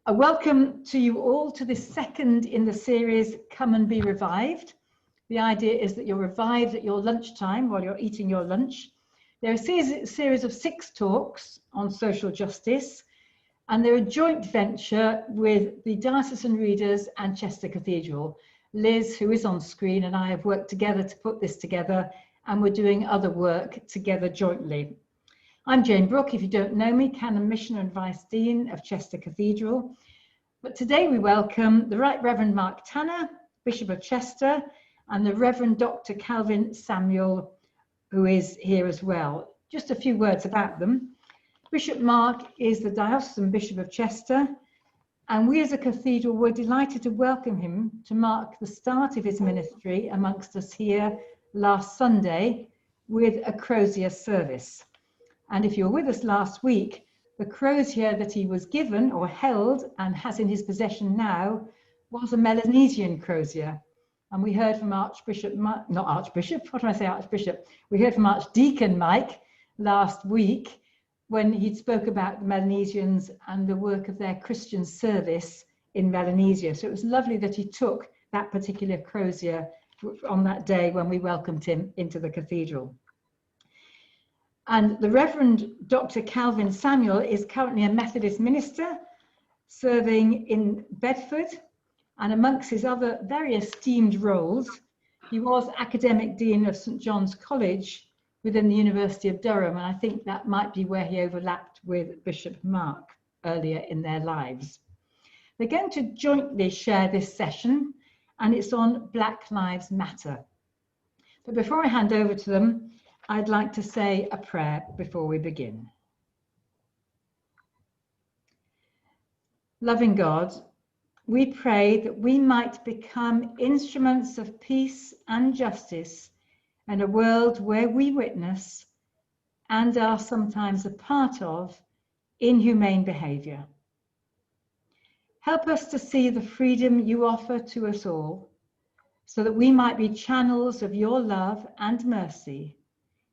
A welcome to you all to this second in the series, Come and Be Revived. The idea is that you're revived at your lunchtime while you're eating your lunch. There are a series of 6 talks on social justice, and they're a joint venture with the Diocesan Readers and Chester Cathedral. Liz, who is on screen, and I have worked together to put this together, and we're doing other work together jointly. I'm Jane Brooke, if you don't know me, Canon Missioner and Vice Dean of Chester Cathedral. But today we welcome the Right Reverend Mark Tanner, Bishop of Chester, and the Reverend Dr. Calvin Samuel, who is here as well. Just a few words about them. Bishop Mark is the Diocesan Bishop of Chester, and we as a cathedral were delighted to welcome him to mark the start of his ministry amongst us here last Sunday with a crozier service. And if you were with us last week, the crozier that he was given or held and has in his possession now was a Melanesian crozier. And we heard from Archdeacon Mike last week when he spoke about the Melanesians and the work of their Christian service in Melanesia. So it was lovely that he took that particular crozier on that day when we welcomed him into the cathedral. And the Reverend Dr. Calvin Samuel is currently a Methodist minister serving in Bedford, and amongst his other very esteemed roles, he was Academic Dean of St. John's College within the University of Durham, and I think that might be where he overlapped with Bishop Mark earlier in their lives. They're going to jointly share this session, and it's on Black Lives Matter. But before I hand over to them, I'd like to say a prayer before we begin. Loving God, we pray that we might become instruments of peace and justice in a world where we witness and are sometimes a part of inhumane behaviour. Help us to see the freedom you offer to us all, so that we might be channels of your love and mercy.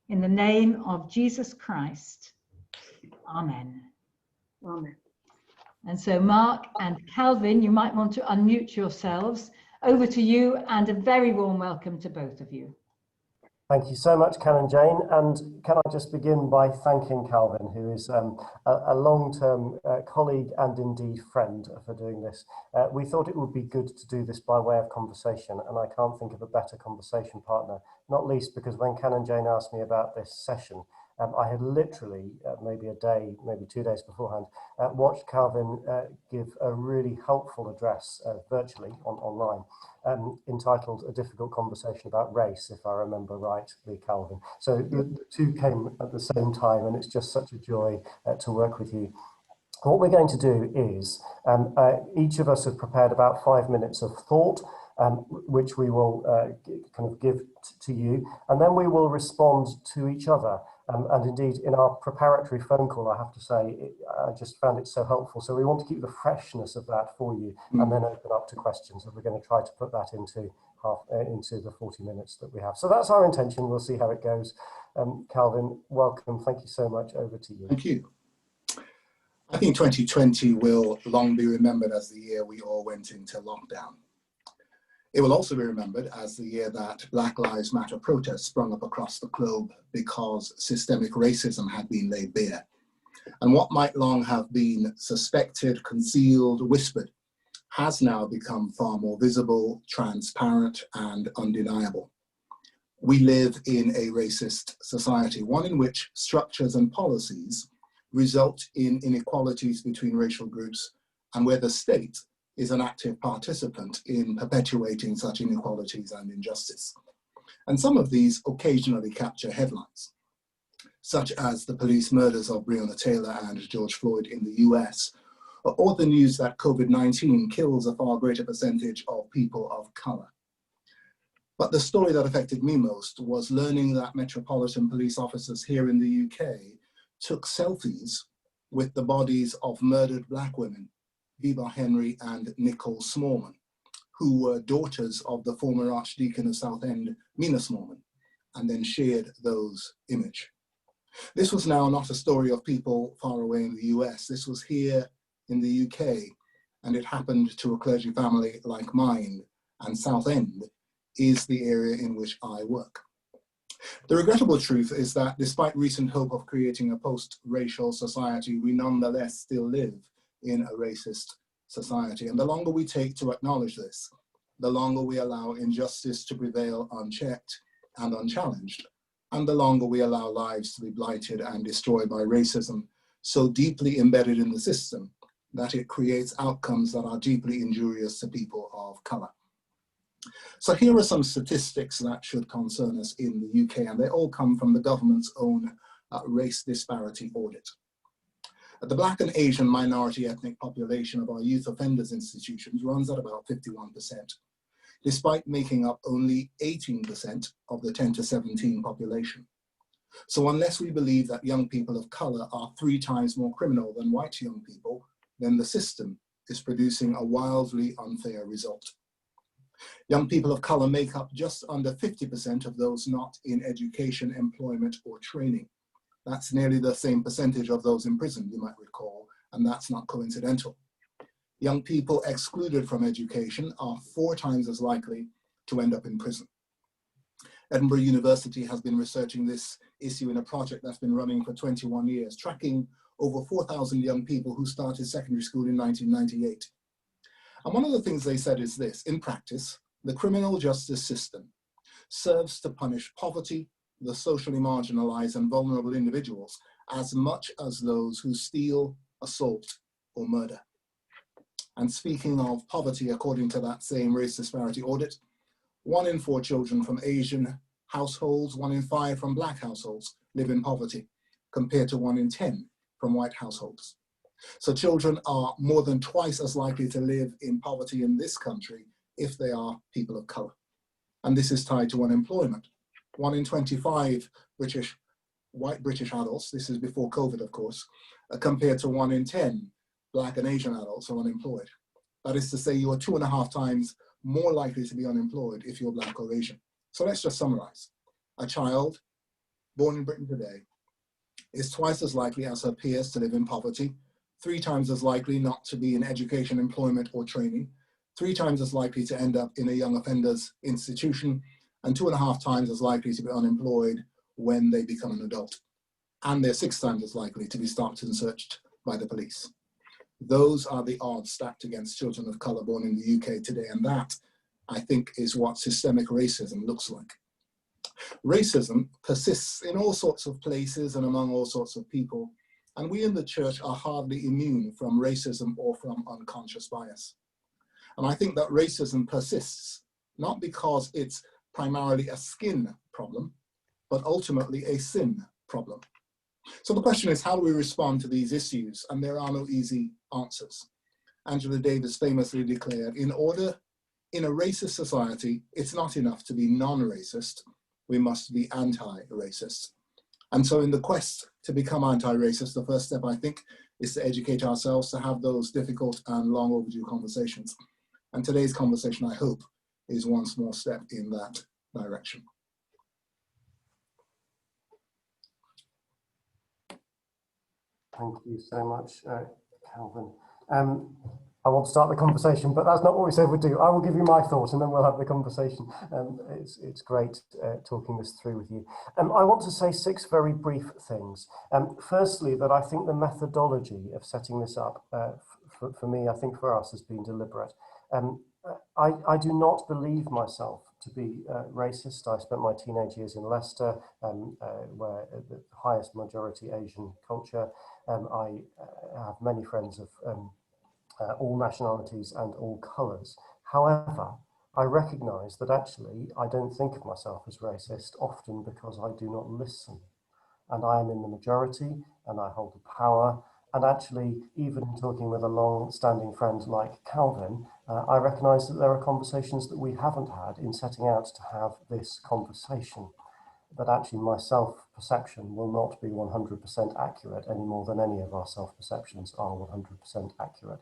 In the name of Jesus Christ, Amen. Amen. And so Mark and Calvin, you might want to unmute yourselves. Over to you, and a very warm welcome to both of you. Thank you so much, Canon Jane. And can I just begin by thanking Calvin, who is a long-term colleague and indeed friend, for doing this. We thought it would be good to do this by way of conversation, and I can't think of a better conversation partner, not least because when Canon Jane asked me about this session, I had literally, maybe a day, maybe 2 days beforehand, watched Calvin give a really helpful address virtually online, entitled A Difficult Conversation About Race, if I remember rightly, Calvin. So the two came at the same time, and it's just such a joy to work with you. What we're going to do is, each of us have prepared about 5 minutes of thought, which we will kind of give to you, and then we will respond to each other. And indeed, in our preparatory phone call, I have to say, I just found it so helpful. So we want to keep the freshness of that for you, and then open up to questions. And we're going to try to put that into the 40 minutes that we have. So that's our intention. We'll see how it goes. Calvin, welcome. Thank you so much. Over to you. Thank you. I think 2020 will long be remembered as the year we all went into lockdown. It will also be remembered as the year that Black Lives Matter protests sprung up across the globe because systemic racism had been laid bare. And what might long have been suspected, concealed, whispered, has now become far more visible, transparent, and undeniable. We live in a racist society, one in which structures and policies result in inequalities between racial groups, and where the state is an active participant in perpetuating such inequalities and injustice. And some of these occasionally capture headlines, such as the police murders of Breonna Taylor and George Floyd in the US, or the news that COVID-19 kills a far greater percentage of people of color. But the story that affected me most was learning that Metropolitan Police officers here in the UK took selfies with the bodies of murdered Black women, Viva Henry and Nicole Smallman, who were daughters of the former Archdeacon of Southend, Mina Smallman, and then shared those images. This was now not a story of people far away in the US. This was here in the UK, and it happened to a clergy family like mine, and Southend is the area in which I work. The regrettable truth is that despite recent hope of creating a post-racial society, we nonetheless still live in a racist society. And the longer we take to acknowledge this, the longer we allow injustice to prevail unchecked and unchallenged, and the longer we allow lives to be blighted and destroyed by racism so deeply embedded in the system that it creates outcomes that are deeply injurious to people of colour. So here are some statistics that should concern us in the UK, and they all come from the government's own race disparity audit. The Black and Asian minority ethnic population of our youth offenders institutions runs at about 51%, despite making up only 18% of the 10 to 17 population. So unless we believe that young people of colour are 3 times more criminal than white young people, then the system is producing a wildly unfair result. Young people of colour make up just under 50% of those not in education, employment or training. That's nearly the same percentage of those in prison, you might recall, and that's not coincidental. Young people excluded from education are 4 times as likely to end up in prison. Edinburgh University has been researching this issue in a project that's been running for 21 years, tracking over 4,000 young people who started secondary school in 1998. And one of the things they said is this: in practice, the criminal justice system serves to punish poverty, the socially marginalized and vulnerable individuals, as much as those who steal, assault, or murder. And speaking of poverty, according to that same race disparity audit, 1 in 4 children from Asian households, 1 in 5 from Black households live in poverty, compared to 1 in 10 from white households. So children are more than twice as likely to live in poverty in this country if they are people of colour. And this is tied to unemployment. 1 in 25 white British adults, this is before COVID of course, compared to 1 in 10 Black and Asian adults are unemployed. That is to say, you are 2.5 times more likely to be unemployed if you're Black or Asian. So let's just summarise. A child born in Britain today is twice as likely as her peers to live in poverty, 3 times as likely not to be in education, employment or training, 3 times as likely to end up in a young offenders institution, and 2.5 times as likely to be unemployed when they become an adult. And they're 6 times as likely to be stopped and searched by the police. Those are the odds stacked against children of colour born in the UK today, and that, I think, is what systemic racism looks like. Racism persists in all sorts of places and among all sorts of people, and we in the church are hardly immune from racism or from unconscious bias. And I think that racism persists, not because it's primarily a skin problem, but ultimately a sin problem. So the question is, how do we respond to these issues? And there are no easy answers. Angela Davis famously declared, in a racist society, it's not enough to be non-racist, we must be anti-racist. And so in the quest to become anti-racist, the first step, I think, is to educate ourselves, to have those difficult and long overdue conversations. And today's conversation, I hope, is one small step in that direction. Thank you so much, Calvin. I want to start the conversation, but that's not what we said we'd do. I will give you my thoughts and then we'll have the conversation. It's great talking this through with you. I want to say 6 very brief things. Firstly, that I think the methodology of setting this up, for me, I think for us, has been deliberate. I do not believe myself to be racist. I spent my teenage years in Leicester, where the highest majority Asian culture. I have many friends of all nationalities and all colours. However, I recognise that actually I don't think of myself as racist, often because I do not listen. And I am in the majority and I hold the power. And actually, even talking with a long-standing friend like Calvin, I recognise that there are conversations that we haven't had in setting out to have this conversation. That actually my self-perception will not be 100% accurate any more than any of our self-perceptions are 100% accurate.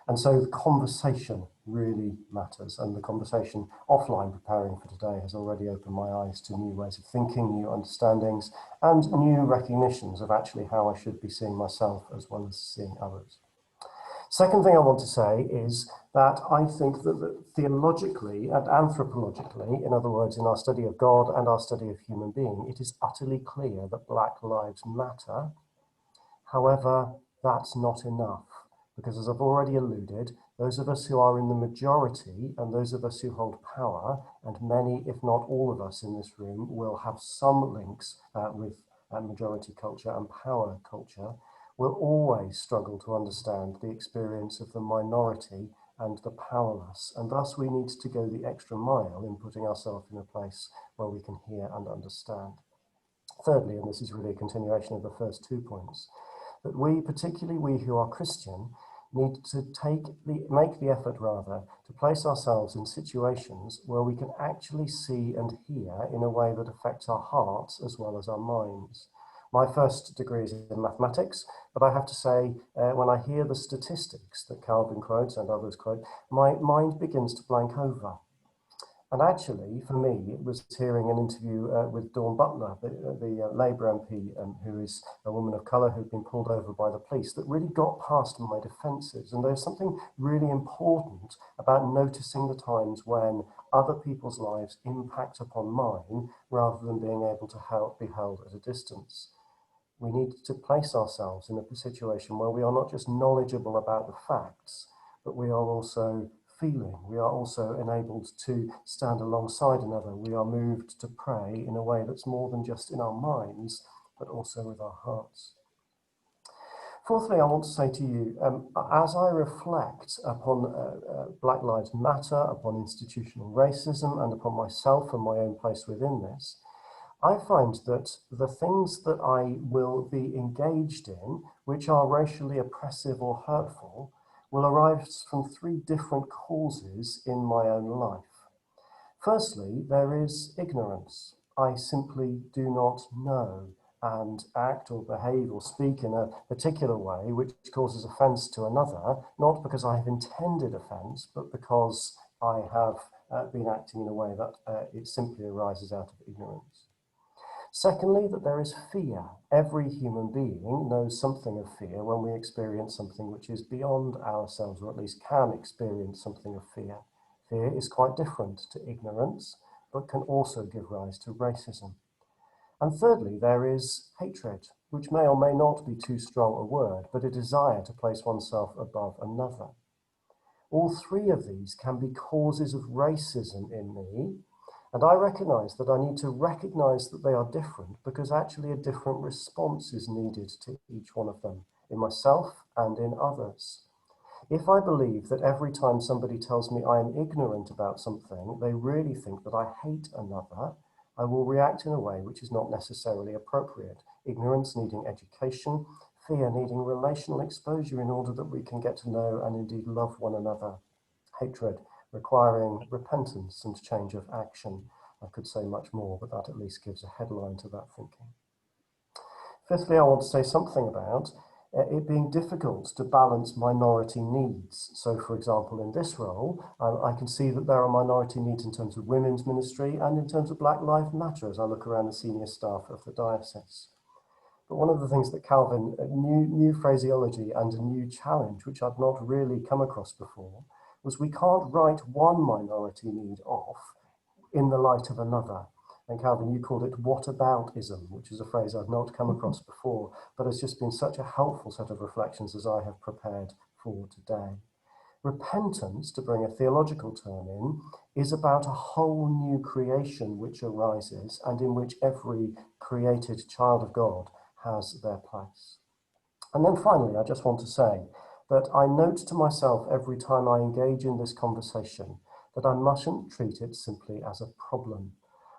And so the conversation really matters, and the conversation offline preparing for today has already opened my eyes to new ways of thinking, new understandings, and new recognitions of actually how I should be seeing myself as well as seeing others. Second thing I want to say is that I think that theologically and anthropologically, in other words, in our study of God and our study of human being, it is utterly clear that Black lives matter. However, that's not enough, because as I've already alluded, those of us who are in the majority and those of us who hold power, and many, if not all of us in this room, will have some links with majority culture and power culture, will always struggle to understand the experience of the minority and the powerless. And thus we need to go the extra mile in putting ourselves in a place where we can hear and understand. Thirdly, and this is really a continuation of the first 2 points, that we, particularly we who are Christian, need to make the effort rather to place ourselves in situations where we can actually see and hear in a way that affects our hearts as well as our minds. My first degree is in mathematics, but I have to say, when I hear the statistics that Calvin quotes and others quote, my mind begins to blank over. And actually, for me, it was hearing an interview with Dawn Butler, the Labour MP, who is a woman of colour who'd been pulled over by the police, that really got past my defences. And there's something really important about noticing the times when other people's lives impact upon mine, rather than being able to be held at a distance. We need to place ourselves in a situation where we are not just knowledgeable about the facts, but we are also feeling. We are also enabled to stand alongside another. We are moved to pray in a way that's more than just in our minds, but also with our hearts. Fourthly, I want to say to you, as I reflect upon Black Lives Matter, upon institutional racism, and upon myself and my own place within this, I find that the things that I will be engaged in, which are racially oppressive or hurtful, will arise from three different causes in my own life. Firstly, there is ignorance. I simply do not know and act or behave or speak in a particular way which causes offence to another, not because I have intended offence, but because I have been acting in a way that it simply arises out of ignorance. Secondly, that there is fear. Every human being knows something of fear when we experience something which is beyond ourselves, or at least can experience something of fear. Fear is quite different to ignorance, but can also give rise to racism. And thirdly, there is hatred, which may or may not be too strong a word, but a desire to place oneself above another. All three of these can be causes of racism in me, and I recognise that I need to recognise that they are different, because actually a different response is needed to each one of them, in myself and in others. If I believe that every time somebody tells me I am ignorant about something, they really think that I hate another, I will react in a way which is not necessarily appropriate. Ignorance needing education, fear needing relational exposure in order that we can get to know and indeed love one another, hatred requiring repentance and change of action. I could say much more, but that at least gives a headline to that thinking. Fifthly, I want to say something about it being difficult to balance minority needs. So, for example, in this role, I can see that there are minority needs in terms of women's ministry and in terms of Black Lives Matter as I look around the senior staff of the diocese. But one of the things that Calvin, new phraseology and a new challenge, which I'd not really come across before, was we can't write one minority need off in the light of another. And Calvin, you called it whataboutism, which is a phrase I've not come across before, but has just been such a helpful set of reflections as I have prepared for today. Repentance, to bring a theological term in, is about a whole new creation which arises and in which every created child of God has their place. And then finally, I just want to say that I note to myself every time I engage in this conversation that I mustn't treat it simply as a problem.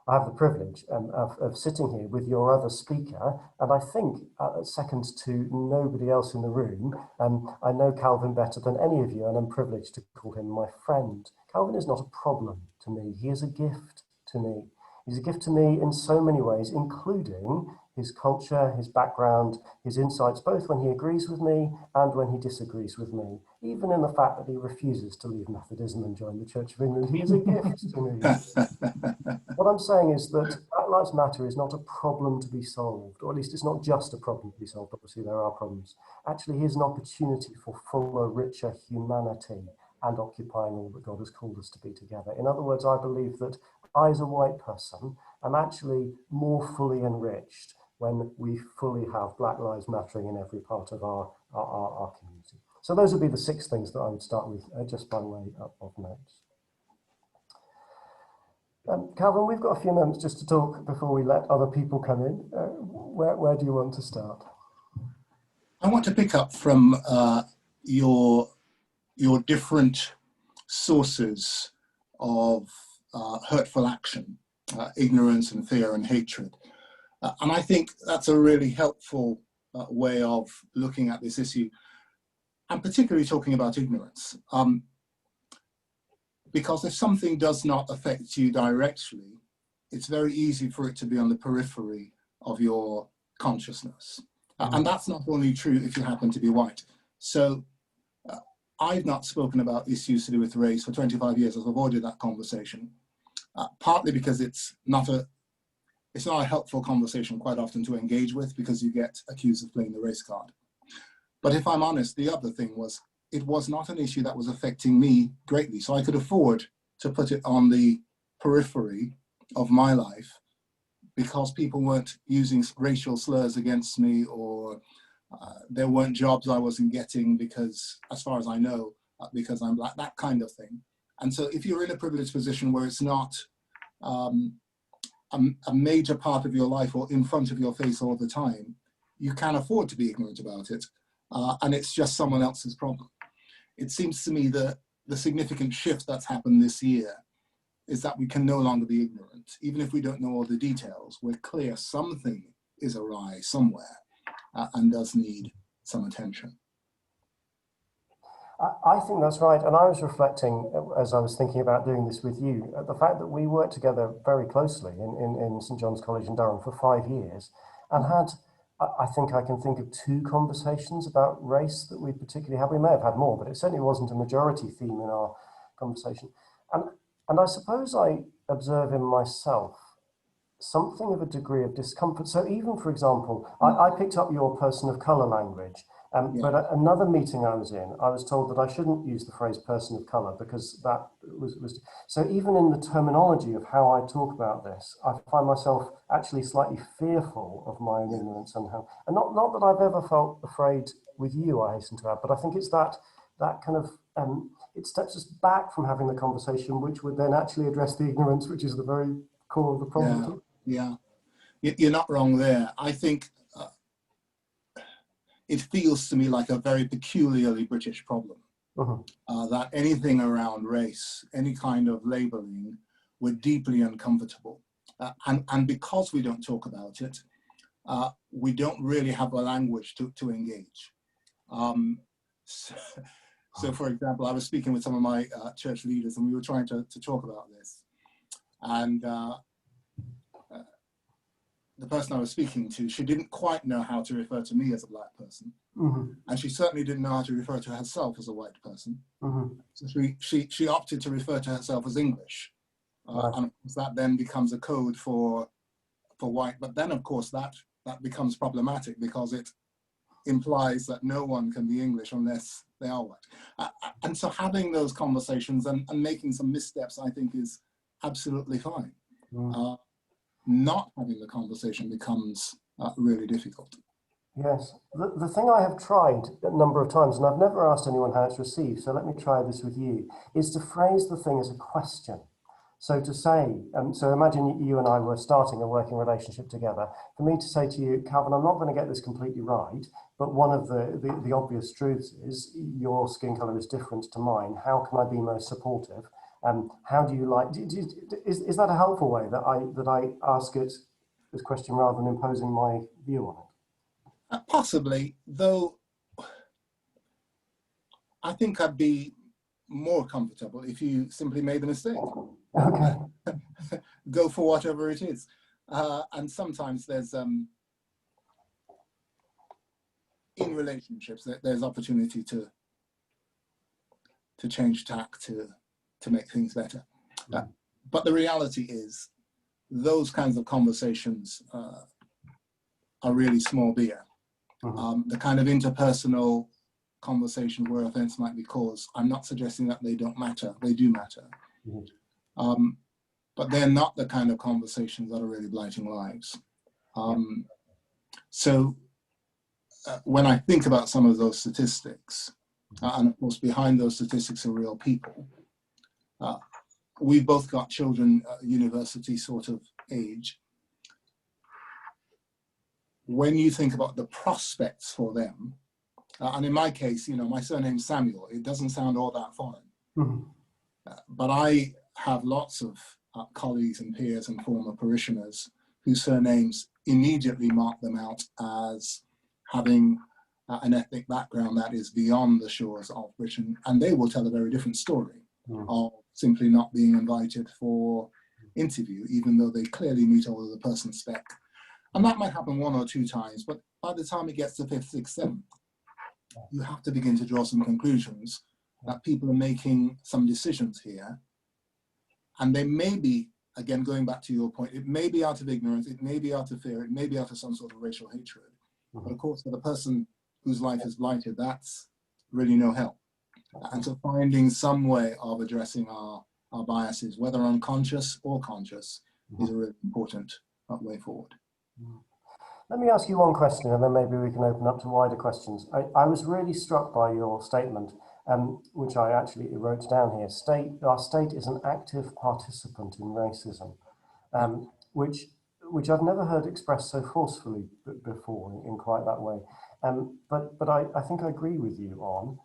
I have the privilege of sitting here with your other speaker, and I think, second to nobody else in the room, I know Calvin better than any of you, and I'm privileged to call him my friend. Calvin is not a problem to me, he is a gift to me. He's a gift to me in so many ways, including his culture, his background, his insights, both when he agrees with me and when he disagrees with me. Even in the fact that he refuses to leave Methodism and join the Church of England, he is a gift to me. What I'm saying is that Black Lives Matter is not a problem to be solved, or at least it's not just a problem to be solved. Obviously, there are problems. Actually, here's an opportunity for fuller, richer humanity and occupying all that God has called us to be together. In other words, I believe that I, as a white person, am actually more fully enriched when we fully have Black Lives Mattering in every part of our community. So those would be the 6 things that I would start with, just by way of notes. Calvin, we've got a few moments just to talk before we let other people come in. Where do you want to start? I want to pick up from your different sources of hurtful action, ignorance and fear and hatred. And I think that's a really helpful way of looking at this issue, and particularly talking about ignorance. Because if something does not affect you directly, it's very easy for it to be on the periphery of your consciousness. And that's not only true if you happen to be white. So I've not spoken about issues to do with race for 25 years. I've avoided that conversation, partly because it's not a helpful conversation quite often to engage with, because you get accused of playing the race card. But if I'm honest, the other thing was, it was not an issue that was affecting me greatly. So I could afford to put it on the periphery of my life, because people weren't using racial slurs against me, or there weren't jobs I wasn't getting because, as far as I know, because I'm black, that kind of thing. And so if you're in a privileged position where it's not a major part of your life or in front of your face all the time, you can afford to be ignorant about it. And it's just someone else's problem. It seems to me that the significant shift that's happened this year is that we can no longer be ignorant. Even if we don't know all the details, we're clear something is awry somewhere and does need some attention. I think that's right. And I was reflecting, as I was thinking about doing this with you, the fact that we worked together very closely in St John's College in Durham for 5 years, and had, I think I can think of 2 conversations about race that we particularly had. We may have had more, but it certainly wasn't a majority theme in our conversation. And I suppose I observe in myself something of a degree of discomfort. So even, for example, I picked up your person of colour language, but at another meeting I was in, I was told that I shouldn't use the phrase person of colour, because that was... So even in the terminology of how I talk about this, I find myself actually slightly fearful of my own ignorance and how... And not that I've ever felt afraid with you, I hasten to add, but I think it's that kind of... it steps us back from having the conversation, which would then actually address the ignorance, which is the very core of the problem. Yeah, you're not wrong there. I think it feels to me like a very peculiarly British problem, that anything around race, any kind of labeling, we're deeply uncomfortable. And because we don't talk about it, we don't really have a language to engage. So for example, I was speaking with some of my church leaders, and we were trying to talk about this. And the person I was speaking to, she didn't quite know how to refer to me as a black person. And she certainly didn't know how to refer to herself as a white person. So she opted to refer to herself as English. And of course that then becomes a code for white. But then of course that becomes problematic, because it implies that no one can be English unless they are white. And so having those conversations and making some missteps, I think, is absolutely fine. Not having the conversation becomes really difficult. Yes, the thing I have tried a number of times, and I've never asked anyone how it's received, so let me try this with you, is to phrase the thing as a question. So to say, so imagine you and I were starting a working relationship together. For me to say to you, Calvin, I'm not going to get this completely right, but one of the obvious truths is your skin colour is different to mine. How can I be most supportive? How do you like? Is that a helpful way that I ask it this question rather than imposing my view on it? Possibly, though. I think I'd be more comfortable if you simply made the mistake. Okay. Go for whatever it is, and sometimes there's in relationships there's opportunity to change tack to make things better. But the reality is, those kinds of conversations are really small beer. The kind of interpersonal conversation where offense might be caused, I'm not suggesting that they don't matter. They do matter. But they're not the kind of conversations that are really blighting lives. So when I think about some of those statistics, and of course behind those statistics are real people, we've both got children university sort of age. When you think about the prospects for them, and in my case, my surname's Samuel, it doesn't sound all that foreign. But I have lots of colleagues and peers and former parishioners whose surnames immediately mark them out as having an ethnic background that is beyond the shores of Britain, and they will tell a very different story of simply not being invited for interview, even though they clearly meet all of the person spec. And that might happen 1 or 2 times, but by the time it gets to 5th, 6th, 7th, you have to begin to draw some conclusions that people are making some decisions here. And they may be, again, going back to your point, it may be out of ignorance, it may be out of fear, it may be out of some sort of racial hatred. But of course, for the person whose life is blighted, that's really no help. And so finding some way of addressing our biases, whether unconscious or conscious, is a really important way forward. Let me ask you one question, and then maybe we can open up to wider questions. I was really struck by your statement, which I actually wrote down here. Our state is an active participant in racism, which I've never heard expressed so forcefully before in quite that way. But I think I agree with you on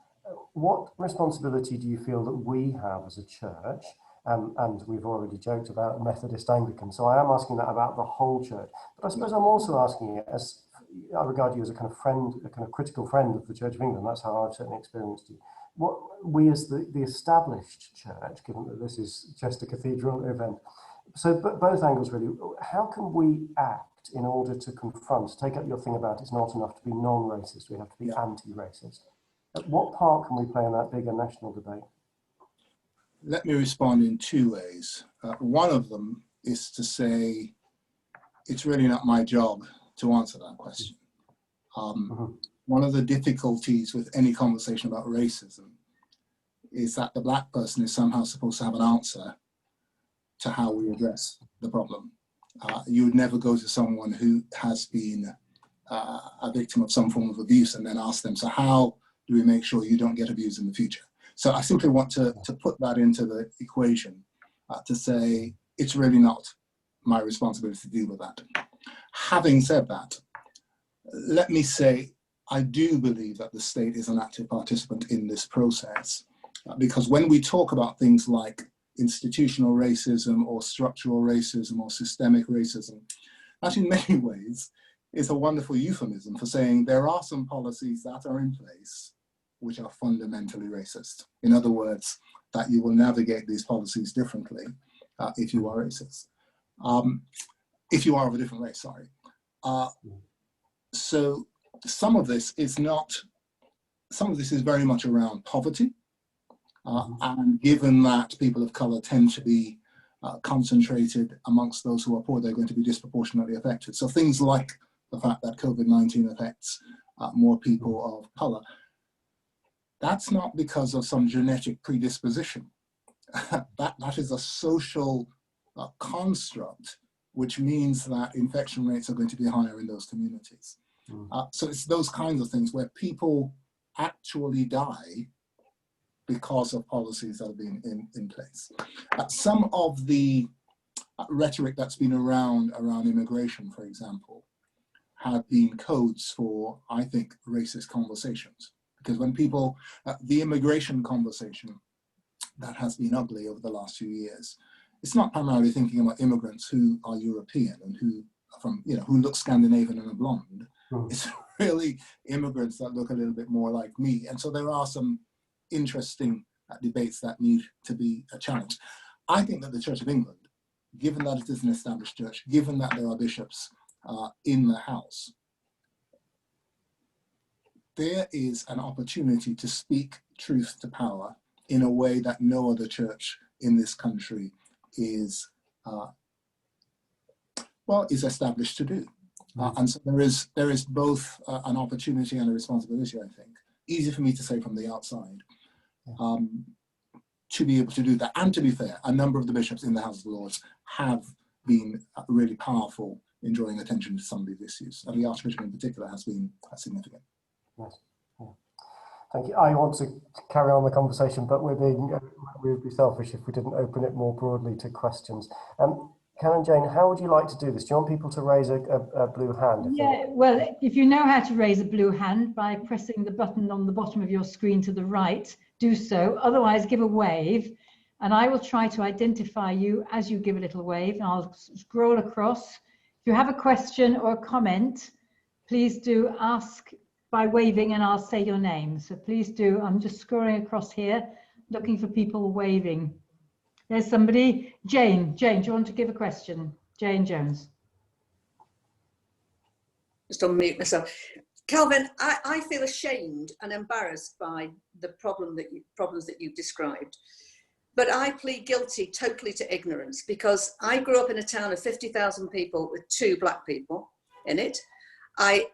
what responsibility do you feel that we have as a church? And we've already joked about Methodist Anglican, so I am asking that about the whole church. But I suppose I'm also asking it as I regard you as a kind of friend, a kind of critical friend of the Church of England. That's how I've certainly experienced you. What we as the established church, given that this is just a cathedral event, so both angles really, how can we act in order to confront, take up your thing about it's not enough to be non-racist, we have to be anti-racist. What part can we play in that bigger national debate? Let me respond in 2 ways. One of them is to say, it's really not my job to answer that question. One of the difficulties with any conversation about racism is that the Black person is somehow supposed to have an answer to how we address the problem. You would never go to someone who has been a victim of some form of abuse and then ask them, so how do we make sure you don't get abused in the future? So I simply want to put that into the equation to say it's really not my responsibility to deal with that. Having said that, let me say I do believe that the state is an active participant in this process because when we talk about things like institutional racism or structural racism or systemic racism, that in many ways is a wonderful euphemism for saying there are some policies that are in place which are fundamentally racist. In other words, that you will navigate these policies differently if you are racist. If you are of a different race, sorry. So some of this is very much around poverty. And given that people of color tend to be concentrated amongst those who are poor, they're going to be disproportionately affected. So things like the fact that COVID-19 affects more people of color, that's not because of some genetic predisposition. that is a social construct, which means that infection rates are going to be higher in those communities. So it's those kinds of things where people actually die because of policies that have been in place. Some of the rhetoric that's been around immigration, for example, have been codes for, I think, racist conversations. Because when people, the immigration conversation that has been ugly over the last few years, it's not primarily thinking about immigrants who are European and who look Scandinavian and are blonde. It's really immigrants that look a little bit more like me. And so there are some interesting debates that need to be challenged. I think that the Church of England, given that it is an established church, given that there are bishops in the house, there is an opportunity to speak truth to power in a way that no other church in this country is well, is established to do. And so there is both an opportunity and a responsibility, I think. Easy for me to say from the outside, to be able to do that. And to be fair, a number of the bishops in the House of Lords have been really powerful in drawing attention to some of these issues. And the Archbishop in particular has been significant. Yes. Yeah. Thank you. I want to carry on the conversation, but we would be selfish if we didn't open it more broadly to questions. Canon Jane, how would you like to do this? Do you want people to raise a blue hand? Yeah, well, if you know how to raise a blue hand by pressing the button on the bottom of your screen to the right, do so. Otherwise, give a wave, and I will try to identify you as you give a little wave, and I'll scroll across. If you have a question or a comment, please do ask by waving, and I'll say your name. So please do. I'm just scrolling across here, looking for people waving. There's somebody. Jane, do you want to give a question? Jane Jones. Just unmute myself. Calvin, I feel ashamed and embarrassed by the problems that you've described. But I plead guilty totally to ignorance, because I grew up in a town of 50,000 people with 2 black people in it. I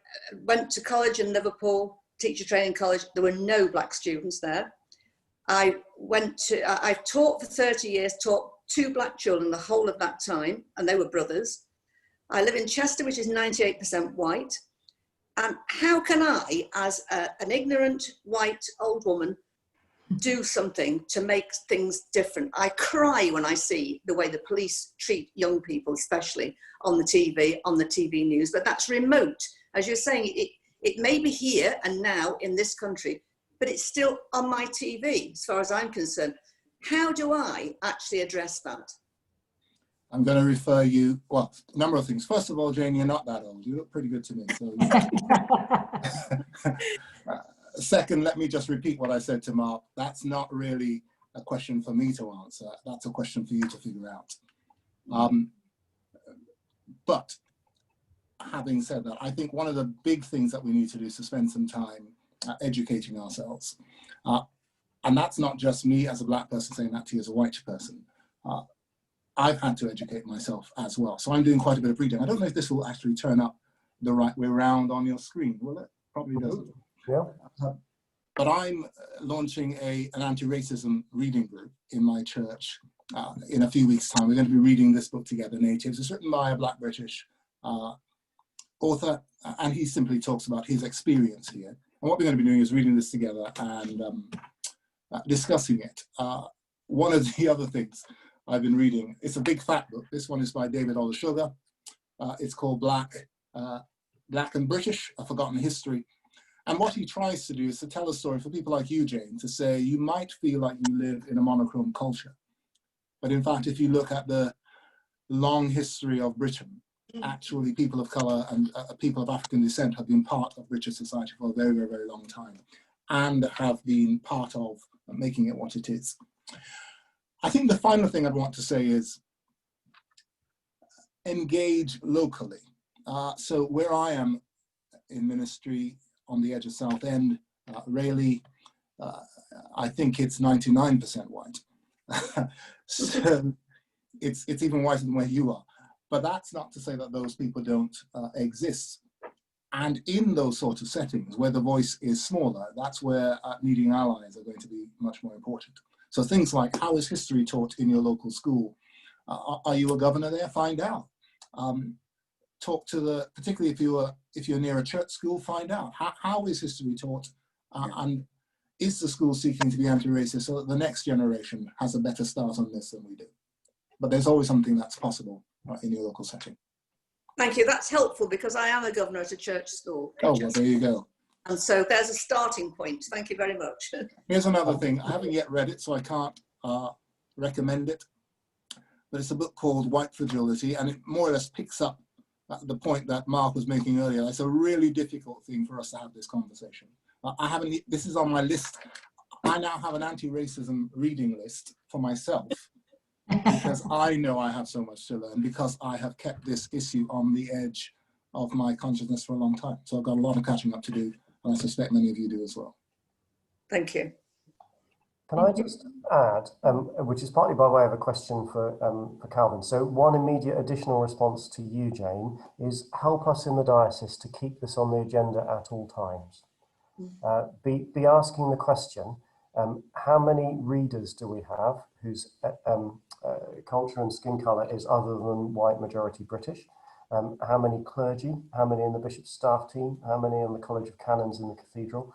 went to college in Liverpool, teacher training college. There were no black students there. I've taught for 30 years, taught 2 black children the whole of that time, and they were brothers. I live in Chester, which is 98% white. And how can I, as an ignorant white old woman, do something to make things different? I cry when I see the way the police treat young people, especially on the TV news, but that's remote. As you're saying, it may be here and now in this country, but it's still on my TV, as far as I'm concerned. How do I actually address that? I'm going to refer you, well, a number of things. First of all, Jane, you're not that old. You look pretty good to me. So second, let me just repeat what I said to Mark. That's not really a question for me to answer. That's a question for you to figure out. But having said that, I think one of the big things that we need to do is to spend some time educating ourselves. And that's not just me as a black person saying that to you as a white person. I've had to educate myself as well. So I'm doing quite a bit of reading. I don't know if this will actually turn up the right way around on your screen, will it? Probably doesn't. Yeah. But I'm launching an anti-racism reading group in my church in a few weeks' time. We're going to be reading this book together, Natives. It's written by a black British author, and he simply talks about his experience here. And what we're going to be doing is reading this together and discussing it. One of the other things I've been reading, it's a big fat book. This one is by David Olusoga. It's called Black and British, A Forgotten History. And what he tries to do is to tell a story for people like you, Jane, to say you might feel like you live in a monochrome culture. But in fact, if you look at the long history of Britain, actually people of colour and people of African descent have been part of British society for a very, very, very long time and have been part of making it what it is. I think the final thing I'd want to say is engage locally. So where I am in ministry on the edge of Southend, Rayleigh, I think it's 99% white. So it's even whiter than where you are. But that's not to say that those people don't exist. And in those sorts of settings where the voice is smaller, that's where needing allies are going to be much more important. So things like, how is history taught in your local school? Are you a governor there? Find out. Talk to particularly if you're near a church school, find out. How is history taught? And is the school seeking to be anti-racist so that the next generation has a better start on this than we do? But there's always something that's possible in your local setting. Thank you. That's helpful because I am a governor at a church school. Oh, well, there you go. And so there's a starting point. Thank you very much. Here's another thing. I haven't yet read it, so I can't recommend it. But it's a book called White Fragility, and it more or less picks up the point that Mark was making earlier. It's a really difficult thing for us to have this conversation. This is on my list. I now have an anti-racism reading list for myself because I know I have so much to learn because I have kept this issue on the edge of my consciousness for a long time. So I've got a lot of catching up to do, and I suspect many of you do as well. Thank you. Can I just add, which is partly by way of a question for Calvin. So one immediate additional response to you, Jane, is help us in the diocese to keep this on the agenda at all times. Be asking the question, how many readers do we have whose culture and skin colour is other than white majority British? How many clergy? How many in the bishop's staff team? How many in the College of Canons in the cathedral?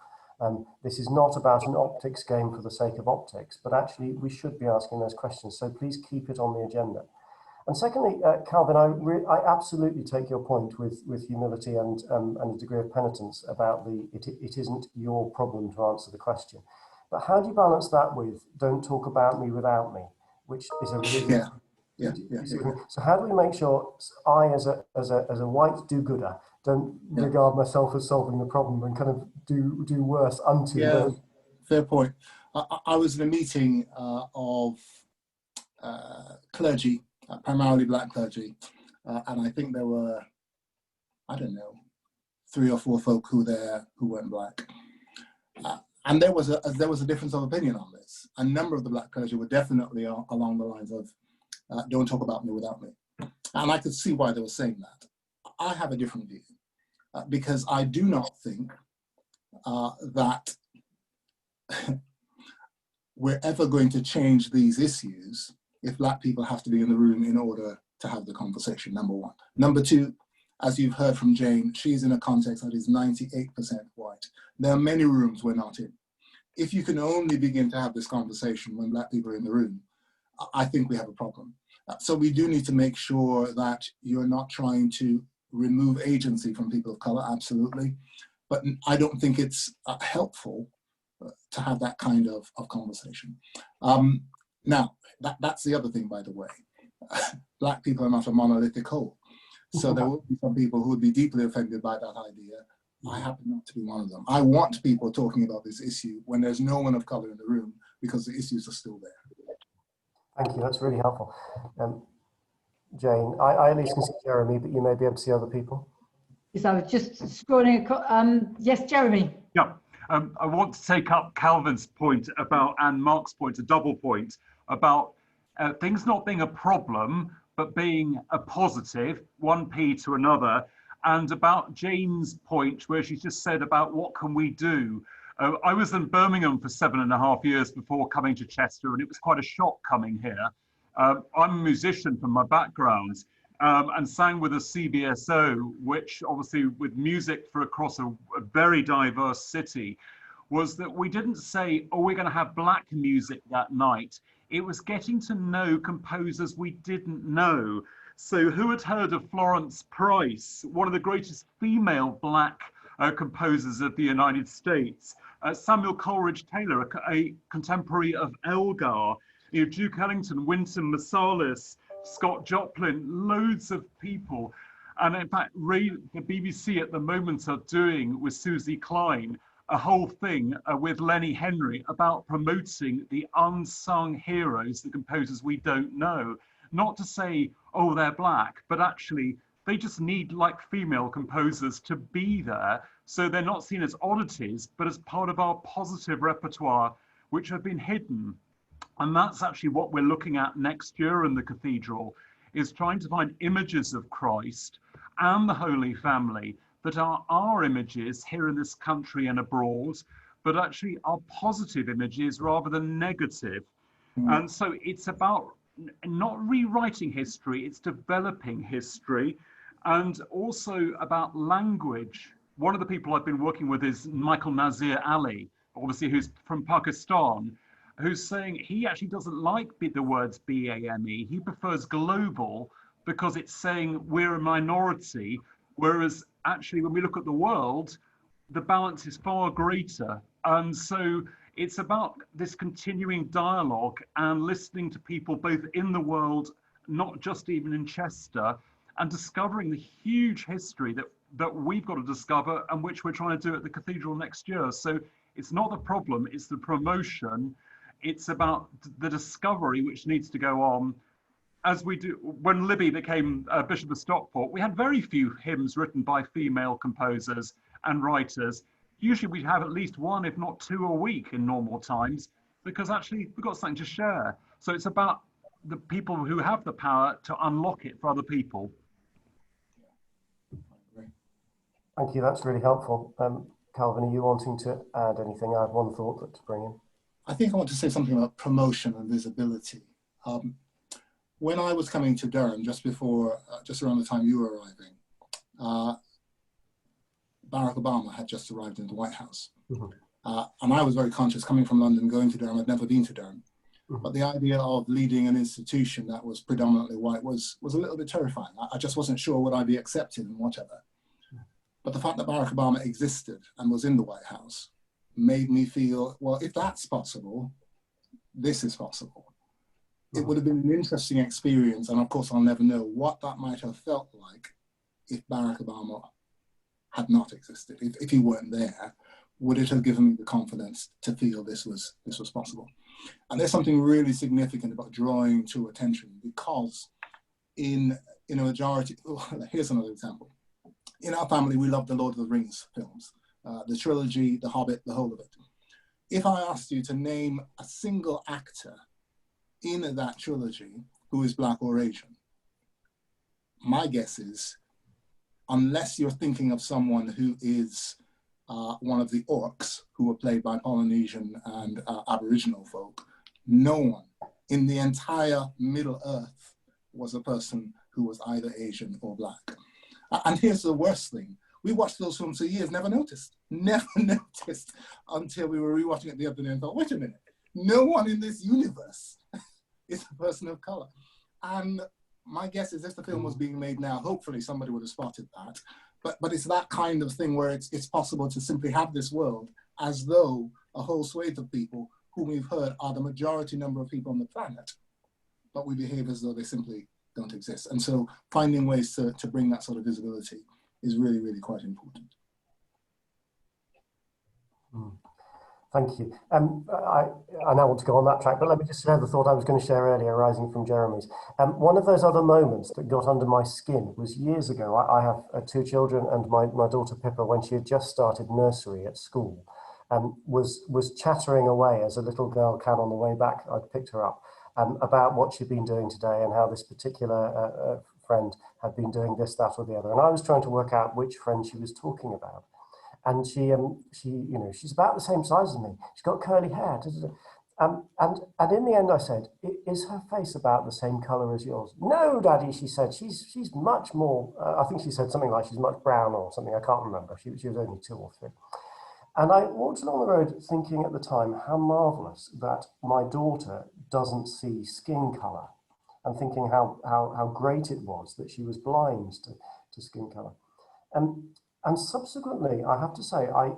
This is not about an optics game for the sake of optics, but actually we should be asking those questions. So please keep it on the agenda. And secondly, Calvin, I absolutely take your point with humility and a degree of penitence about it isn't your problem to answer the question. But how do you balance that with "don't talk about me without me," which is a really Yeah. So how do we make sure I, as a white do-gooder, don't regard myself as solving the problem and kind of do worse unto them? Fair point. I was in a meeting of clergy, primarily black clergy, and I think there were, I don't know, 3 or 4 folk who weren't black. And there was a difference of opinion on this. A number of the black clergy were definitely along the lines of, don't talk about me without me. And I could see why they were saying that. I have a different view, because I do not think that we're ever going to change these issues if black people have to be in the room in order to have the conversation, number one. Number two, as you've heard from Jane, she's in a context that is 98% white. There are many rooms we're not in. If you can only begin to have this conversation when black people are in the room, I think we have a problem. So we do need to make sure that you're not trying to remove agency from people of color, absolutely. But I don't think it's helpful to have that kind of conversation. Now, that's the other thing, by the way. Black people are not a monolithic whole. So there will be some people who would be deeply offended by that idea. I happen not to be one of them. I want people talking about this issue when there's no one of color in the room, because the issues are still there. Thank you, that's really helpful. Jane, I at least can see Jeremy, but you may be able to see other people. Yes, I was just scrolling. Yes, Jeremy. Yeah, I want to take up Calvin's point about, and Mark's point, a double point, about things not being a problem, but being a positive, 1p to another, and about Jane's point where she just said about what can we do. I was in Birmingham for 7.5 years before coming to Chester, and it was quite a shock coming here. I'm a musician from my background, and sang with a CBSO, which obviously with music for across a very diverse city, was that we didn't say, oh, we're going to have black music that night. It was getting to know composers we didn't know. So who had heard of Florence Price, one of the greatest female black composers of the United States? Samuel Coleridge Taylor, a contemporary of Elgar, Duke Ellington, Wynton Marsalis, Scott Joplin, loads of people. And in fact, the BBC at the moment are doing with Susie Klein a whole thing with Lenny Henry about promoting the unsung heroes, the composers we don't know. Not to say, oh, they're black, but actually they just need like female composers to be there. So they're not seen as oddities, but as part of our positive repertoire, which have been hidden. And that's actually what we're looking at next year in the cathedral, is trying to find images of Christ and the Holy Family that are our images here in this country and abroad, but actually are positive images rather than negative. And so it's about not rewriting history, it's developing history, and also about language. One of the people I've been working with is Michael Nazir Ali, obviously, who's from Pakistan, who's saying he actually doesn't like the words BAME. He prefers global because it's saying we're a minority, whereas actually when we look at the world, the balance is far greater. And so it's about this continuing dialogue and listening to people both in the world, not just even in Chester, and discovering the huge history that we've got to discover and which we're trying to do at the cathedral next year. So it's not the problem, it's the promotion. It's about the discovery which needs to go on. As we do, when Libby became Bishop of Stockport, we had very few hymns written by female composers and writers. Usually we'd have at least one, if not two a week in normal times. because actually we've got something to share. So it's about the people who have the power to unlock it for other people. Thank you, that's really helpful. Calvin, are you wanting to add anything? I have one thought to bring in. I think I want to say something about promotion and visibility. When I was coming to Durham, just around the time you were arriving, Barack Obama had just arrived in the White House. And I was very conscious, coming from London, going to Durham. I'd never been to Durham. But the idea of leading an institution that was predominantly white was a little bit terrifying. I just wasn't sure would I be accepted and whatever. But the fact that Barack Obama existed and was in the White House made me feel, well, if that's possible, this is possible. It would have been an interesting experience, and of course I'll never know what that might have felt like if Barack Obama had not existed. If he weren't there, would it have given me the confidence to feel this was possible? And there's something really significant about drawing to attention, because in a majority, here's another example. In our family, we love the Lord of the Rings films, the trilogy, The Hobbit, the whole of it. If I asked you to name a single actor in that trilogy who is Black or Asian, my guess is, unless you're thinking of someone who is one of the orcs who were played by Polynesian and Aboriginal folk, no one in the entire Middle Earth was a person who was either Asian or Black. And here's the worst thing. We watched those films for years, never noticed until we were rewatching it the other day and thought, wait a minute, no one in this universe is a person of color. And my guess is if the film was being made now, hopefully somebody would have spotted that. But it's that kind of thing where it's possible to simply have this world as though a whole swathe of people whom we've heard are the majority number of people on the planet, but we behave as though they simply don't exist. And so finding ways to bring that sort of visibility is really, really quite important. Thank you. I now want to go on that track, but let me just share the thought I was going to share earlier, arising from Jeremy's. One of those other moments that got under my skin was years ago. I have 2 children, and my daughter Pippa, when she had just started nursery at school, was chattering away as a little girl can on the way back. I'd picked her up about what she'd been doing today and how this particular friend had been doing this, that, or the other. And I was trying to work out which friend she was talking about. And she's about the same size as me. She's got curly hair. And in the end, I said, "Is her face about the same color as yours?" "No, Daddy," she said. She's much more. I think she said something like she's much brown or something. I can't remember. She was only 2 or 3. And I walked along the road thinking at the time how marvelous that my daughter doesn't see skin color, and thinking how great it was that she was blind to skin color. And subsequently, I have to say, I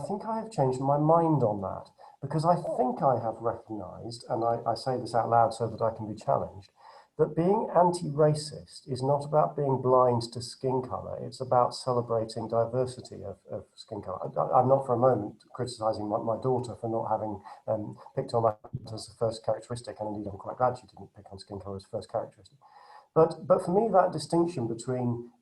think I have changed my mind on that, because I think I have recognized, and I say this out loud so that I can be challenged, that being anti-racist is not about being blind to skin color. It's about celebrating diversity of skin color. I'm not for a moment criticizing my daughter for not having picked on that as a first characteristic, and indeed I'm quite glad she didn't pick on skin color as first characteristic. But for me, that distinction between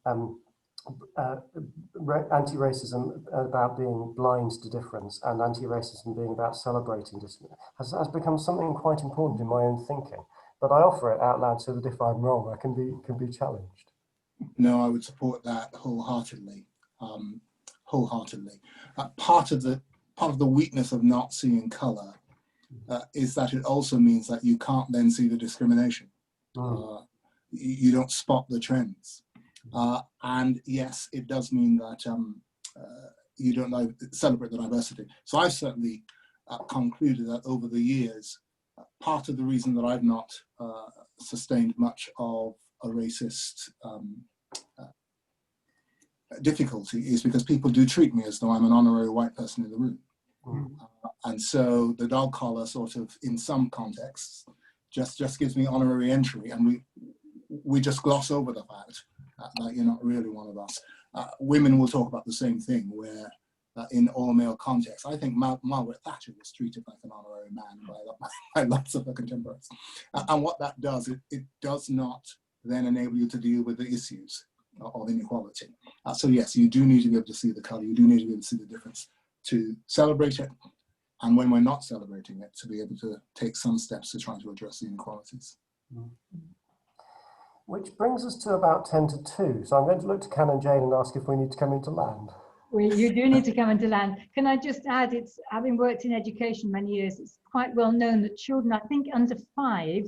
anti-racism about being blind to difference and anti-racism being about celebrating difference has become something quite important in my own thinking. But I offer it out loud so that if I'm wrong, I can be challenged. No, I would support that wholeheartedly. Part of the weakness of not seeing color is that it also means that you can't then see the discrimination. You don't spot the trends. And yes, it does mean that you don't celebrate the diversity. So I've certainly concluded that over the years, part of the reason that I've not sustained much of a racist difficulty is because people do treat me as though I'm an honorary white person in the room. And so the dog collar sort of, in some contexts, just gives me honorary entry, and we just gloss over the fact that you're not really one of us. Women will talk about the same thing, where in all-male context, I think Margaret Thatcher was treated like an honorary man by lots of her contemporaries. And what that does, it does not then enable you to deal with the issues of inequality. So yes, you do need to be able to see the color, you do need to be able to see the difference, to celebrate it, and when we're not celebrating it, to be able to take some steps to try to address the inequalities. Which brings us to about 10 to 2. So I'm going to look to Canon Jane and ask if we need to come into land. Well, you do need to come into land. Can I just add, it's having worked in education many years, it's quite well known that children, I think under 5,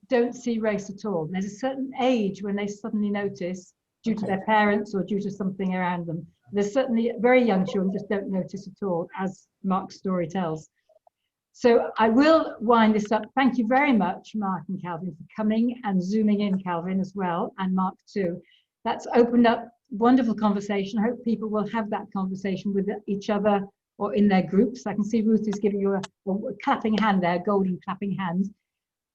don't see race at all. There's a certain age when they suddenly notice, due to their parents or due to something around them. There's certainly very young children just don't notice at all, as Mark's story tells. So I will wind this up. Thank you very much, Mark and Calvin, for coming and zooming in, Calvin, as well, and Mark too. That's opened up wonderful conversation. I hope people will have that conversation with each other or in their groups. I can see Ruth is giving you a clapping hand there, golden clapping hand.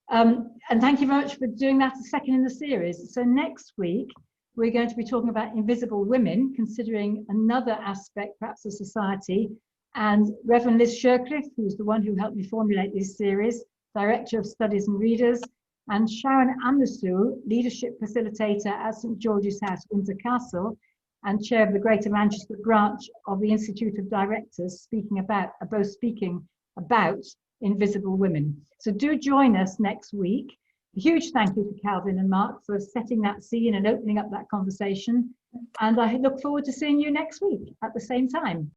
And thank you very much for doing that, the second in the series. So next week, we're going to be talking about invisible women, considering another aspect, perhaps, of society. And Reverend Liz Shercliffe, who's the one who helped me formulate this series, Director of Studies and Readers, and Sharon Amnesou, Leadership Facilitator at St George's House, Windsor Castle, and Chair of the Greater Manchester branch of the Institute of Directors, both speaking about invisible women. So do join us next week. A huge thank you to Calvin and Mark for setting that scene and opening up that conversation. And I look forward to seeing you next week at the same time.